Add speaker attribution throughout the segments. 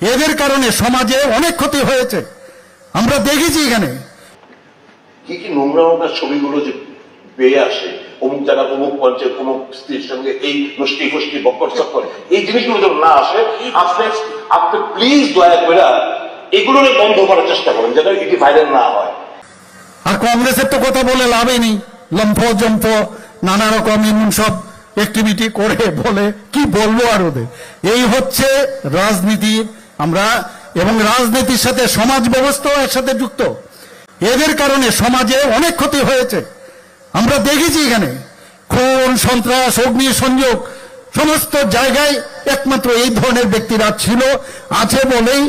Speaker 1: এদের কারণে সমাজে অনেক ক্ষতি হয়েছে, আমরা দেখেছি। এখানে
Speaker 2: কি কি নোংরা নোংরা ছবিগুলো যে বেয়ে আসে, অমুক জায়গার অমুক পঞ্চায়েত অমুক স্ত্রীর সঙ্গে এই গোষ্ঠী গোষ্ঠী বক্কর চক্কর, এই জিনিসগুলো যেন না আসে, আপনি প্লিজ দয়া করে এগুলো বন্ধ করার চেষ্টা করেন যেন এটি ভাইরাল না হয়।
Speaker 1: আর কংগ্রেসের তো কথা বলে লাভই নেই, লম্ফ জম্ফ নানা রকম এমন সব অ্যাক্টিভিটি করে বলে কি বলবো আর ওদের। এই হচ্ছে রাজনীতি, আমরা এবং রাজনীতির সাথে সমাজ ব্যবস্থাও একসাথে যুক্ত। এদের কারণে সমাজে অনেক ক্ষতি হয়েছে, আমরা দেখেছি। এখানে খুন সন্ত্রাস অগ্নি সংযোগ সমস্ত জায়গায় একমাত্র এই ধরনের ব্যক্তিরা ছিল, আছে বলেই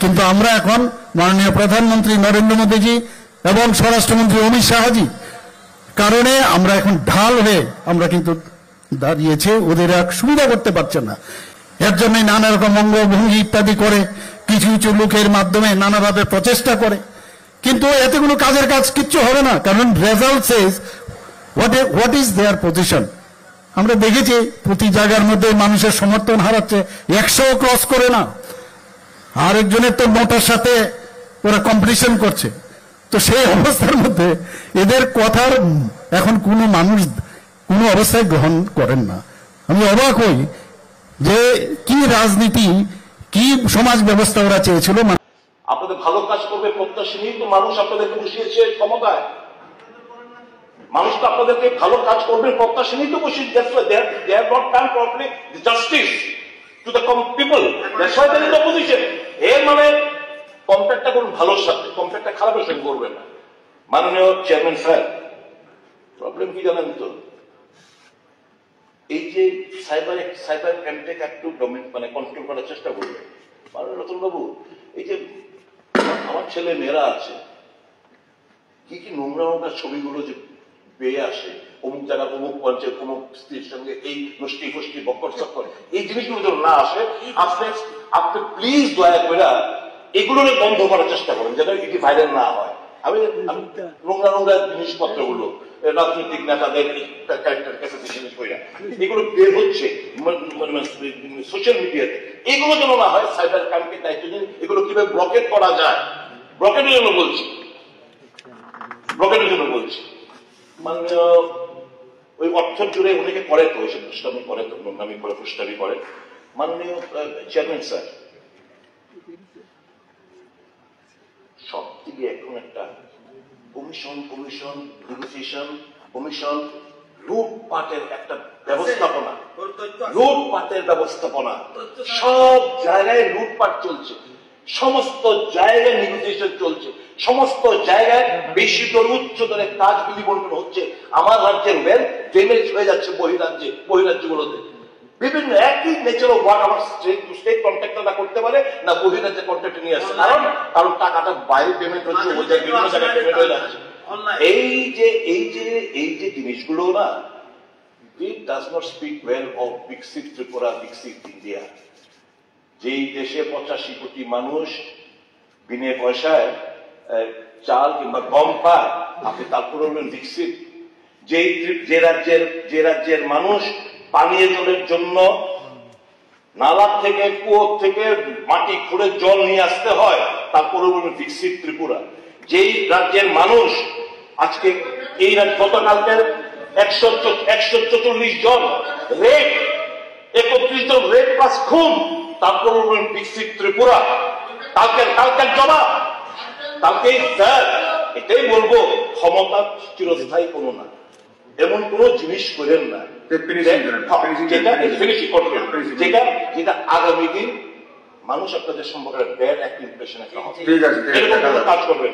Speaker 1: কিন্তু আমরা এখন মাননীয় প্রধানমন্ত্রী নরেন্দ্র মোদীজি এবং স্বরাষ্ট্রমন্ত্রী অমিত শাহজি কারণে আমরা এখন ঢাল হয়ে আমরা কিন্তু দাঁড়িয়েছে, ওদের এক সুবিধা করতে পারছে না। এর জন্য নানা রকম অঙ্গভঙ্গি ইত্যাদি করে কিছু কিছু লোকের মাধ্যমে নানাভাবে প্রচেষ্টা করে, কিন্তু এতে কোনো কাজের কাজ কিচ্ছু হবে না, কারণ result Sage what is there position. আমরা দেখেছি প্রতি জায়গার মধ্যে মানুষের সমর্থন হারাচ্ছে, 100 ক্রস করে না, আরেকজনের তো নোটার সাথে ওরা কম্পিটিশন করছে। তো সেই অবস্থার মধ্যে এদের কথার এখন কোনো মানুষ কোনো অবস্থায় গ্রহণ করেন না। আমি অবাক হই যে কি রাজনীতি, কি সমাজ ব্যবস্থা ওরা চেয়েছিল।
Speaker 2: আপনাদের ভালো কাজ করবে প্রত্যাশী নিয়েই তো মানুষ আপনাদেরকে বসিয়েছে ক্ষমতায়। মানুষ তো আপনাদেরকে ভালো কাজ করবে প্রত্যাশী নিয়েই তো বসিয়েছে। They have not done properly the justice to the people. That's why they are in opposition. এর মানে কম্পেয়ারটা করুন ভালোর সাথে, কম্পেয়ারটা খারাপের সঙ্গে করবেন না। মাননীয় চেয়ারম্যান স্যার, প্রবলেম কি জানেন তো, এই যে সাইবার ক্রাইমটাকে একটু মানে কন্ট্রোল করার চেষ্টা করবে। মাননীয় রতন বাবু, এই যে আমার ছেলে মেয়েরা আছে, কি কি নোংরা নোংরা ছবিগুলো যে বেয়ে আসে, অমুক জায়গার অমুক পঞ্চায়েত অমুক স্ত্রীর সঙ্গে এই গোষ্ঠী গোষ্ঠী বক্কর চক্কর, এই জিনিসগুলো যেন না আসে, আপনি প্লিজ দয়া করে এগুলো বন্ধ করার চেষ্টা করেন যেন এটি ভাইরাল না হয়। আমি নোংরা নোংরা জিনিসপত্রগুলো রাজনৈতিক নেতাদের জিনিস এগুলো বের হচ্ছে সোশ্যাল মিডিয়াতে, এগুলো যেন না হয়। সাইবার ক্রাইমকে দায়িত্ব দিন, এগুলো কিভাবে ব্লকেট করা যায়, ব্লকেটের জন্য বলছি, ব্লকেটের জন্য বলছি। মাননীয় ওই অর্থ জুড়ে অনেকে করে তো ওইসব দুষ্টামি করে, তো নোংরামি করে ফুষ্টামি করে। মাননীয় চেয়ারম্যান স্যার, সব থেকে এখন একটা কমিশন কমিশন লুটপাটের একটা ব্যবস্থাপনা, লুটপাটের ব্যবস্থাপনা, সব জায়গায় লুটপাট চলছে, সমস্ত জায়গায় নেগোসিয়েশন চলছে, সমস্ত জায়গায় বেশি দর উচ্চ দরে কাজ বিলিবন্টন হচ্ছে। আমার রাজ্যের ওয়েলথ ড্রেনেজ হয়ে যাচ্ছে বহিরাজ্যগুলোতে। বিভিন্ন একই নেচার অফ ওয়ার্ক আমার স্টেট কন্ট্রাক্টররা করতে পারে না বহিরাজ্যে কন্ট্রাক্ট নিয়ে আসছে, কারণ টাকাটা বাইরে পেমেন্ট হচ্ছে, ওই জায়গায় বিভিন্ন জায়গায় পেমেন্ট হয়ে যাচ্ছে। এই যে জিনিসগুলো না, it does not speak well of বিকশিত ত্রিপুরা, বিকশিত ইন্ডিয়া। যেই দেশে 85 কোটি মানুষ বিনে পয়সায় চাল কিংবা গম পায়, আপনি তারপরে বলবেন বিকশিত। যে রাজ্যের মানুষ পানীয় জলের জন্য নালা থেকে কুয়ো থেকে মাটি খুঁড়ে জল নিয়ে আসতে হয়, তারপরে বলবেন বিকশিত ত্রিপুরা। যেই রাজ্যের মানুষ আজকে এই গতকালকের 144 জন রেপ, 31 জন রেপ প্লাস খুন, তারপর বলবেন বিকশিত ত্রিপুরা। কালকের জবাব কালকে স্যার, এটাই বলবো, ক্ষমতা চিরস্থায়ী কোনো না, এমন কোন জিনিস করেন না যেটা আগামী দিন মানুষ আপনাদের সম্পর্কে ব্যাড একটা ইমপ্রেশন কাজ করবেন।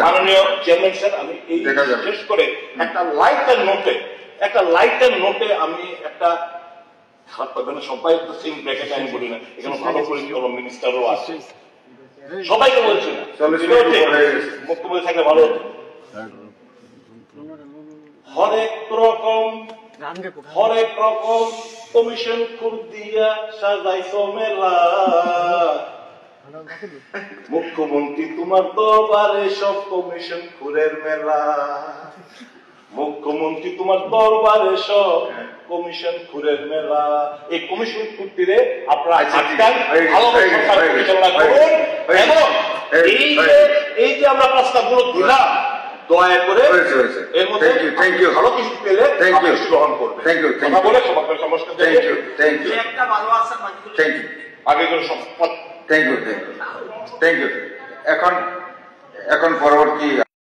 Speaker 2: মাননীয় চেয়ারম্যান স্যার, আমি এই শেষ করে একটা লাইটার নোটে আমি একটা খারাপ পাবে না, সবাই সেম ব্র্যাকেটে আমি বলি না, এখানে ভালো পরিচিত মিনিস্টারও আছে, সবাইকে বলছি না, বক্তব্য থাকলে ভালো হতো। হরেক রকম কমিশন খুর দিয়া সাজাইছো মেলা, মুখ্যমন্ত্রী তোমার দরবারে সব কমিশন খুরের মেলা। মুখ্যমন্ত্রী তোমার দরবারে সব কমিশন খুরের মেলা। এই কমিশন খুঁটিরে আপনারা আটকান, ভালোভাবে সরকার পরিচালনা করুন এবং এই যে আমরা প্রস্তাবগুলো দিলাম দয়া করে এর মধ্যে ভালো কিছু পেলে গ্রহণ করবে। কথা বলে সবাইকে সমস্যা
Speaker 3: একটা ভালো আছে
Speaker 2: আগে করে সম্পদ।
Speaker 4: Thank you. এখন পরবর্তী